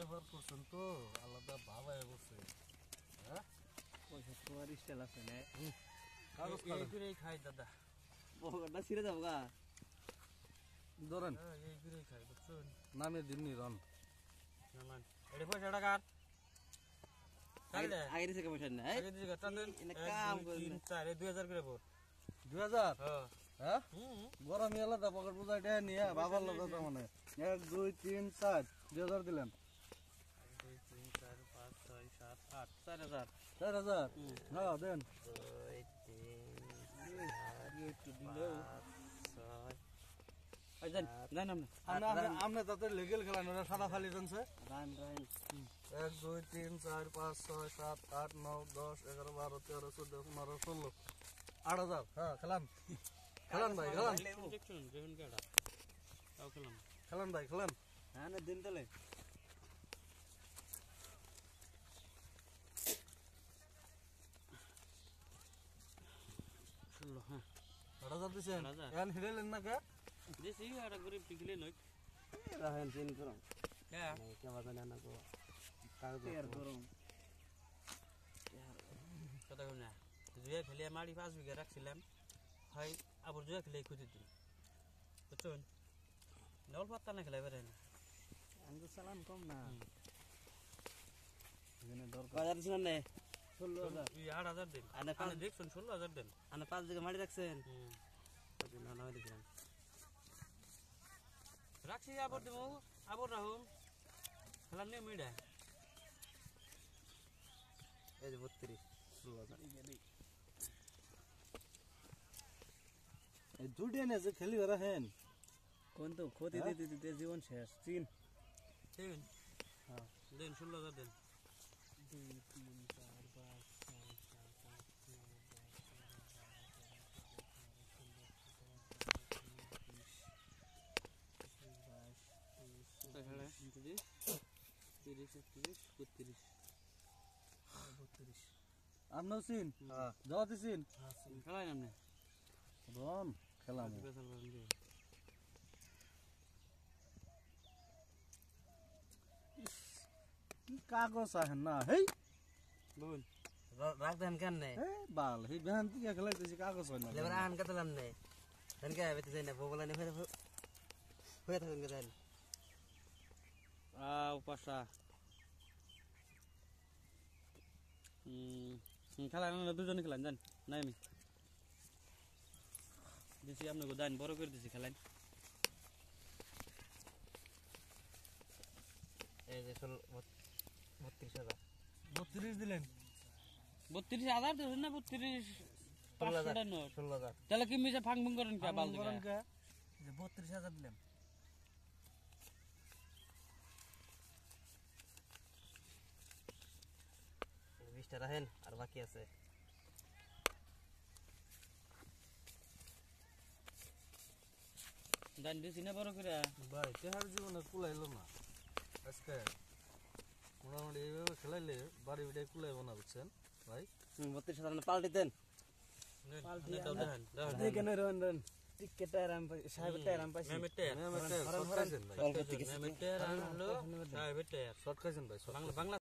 ব্যবহার করছেন তো আলাদা ভাবায় বসে। হ্যাঁ পয়সা তোমার স্টাইল আছে না কাগজ এই করে খাই দাদা বগটা ছিঁড়ে যাবো গা ধরেন এই করে খাই বুঝছেন নামে দিননি রন নামান এটা পয়সা টাকা আগে দিছে কে পয়সা নাই আগে দিছে টাকা দেন কাম করে 3 4 2000 করে পড় 2000 হ্যাঁ হ্যাঁ গরম আলাদা পকেট বোঝাই টাকা নিয়ে বাবার লোক তো মানে 1 2 3 4 2000 দিলেন 2 3 4 5 6 7 8 4000 4000 হ্যাঁ দেন 2 3 একটু দিলেও 6 আইজান জান আমনে তাতে লেগেল খেলা না সাদা খালি জানছে রান 1 2 3 4 5 6 7 8 9 10 11 12 13 14 15 16 8000 হ্যাঁ খেলাম খেলাম ভাই খেলাম দেখুন দেখুন কেডা তাও খেলাম খেলাম ভাই খেলাম হ্যাঁ না দিন তালে ষোলো হ্যাঁ 8000 দিছেন 8000 এখন হিরেলেন না কে দেশি আর গরিব টিকলে নয় রাহেন চিন করো হ্যাঁ কে বাজানে না কো কাগজ এর করো কথা কই না জুয়া খেলে মারি 5 বিঘা রাখছিলাম হয় আবার জুয়া খেলে খুঁজে দিই বুঝছেন নল পাত্তা না খেলে বেরে না আমি তো চালান কম না এখানে দরকার বাজার দিছেন না 16000 এই 8000 দেন আনে দেখছেন 16000 দেন আনে 5 বিঘা মারি রাখছেন না না দেখলাম রাখছি আবার দেবো আবার রাহুম খেলাম নিয়ে মিডা এই যে 32 16000 এই দুডে নে যে খেলি রাহেন কোন তো ক্ষতি দিতে দিতে জীবন শেষ চিন চিন হ্যাঁ দেন 16000 দেন 2 3 4 5 6 7 8 9 আমনাও সিন যাওয়াতে সিন খেলাই নামনে রন খেলাম কাগজ আহেন না হেই বল রাখ দেন কেন নে হে বাল হে বেহান থেকে খেলাইতেছি কাগজ হয় না লেবার আন কাতলাম নে দেন কে বেতে যাই না বগলা নে হয়ে থাকেন কে দেন পাশা খেলা না দুজনে খেলান জান নাই আমি দিছি আপনাকে দান বড় করে দিছি খেলান এই যে 32000 32 দিলেন 32000 দেন না 32 16000 তাহলে কি মিছে ফাং ফুং করেন কে বাল করেন কে যে 32000 দিলাম বিশটা রাখেন আর বাকি আছে দান দিছি না বড় করে ভাই তেহার জীবনে কুলাইলো না আজকে মোটামুটি এইভাবে খেলাইলে বাড়ি বিটাই কুলাইব না বুঝছেন ভাই 32000 পাল্টি দেন পাল্টি দেন কেন রন টিকেট আরাম সাহেব আরাম পাইছি মেমেটে শর্ট খাইছেন ভাই সাহেব টিকেট শর্ট খাইছেন ভাই বাংলা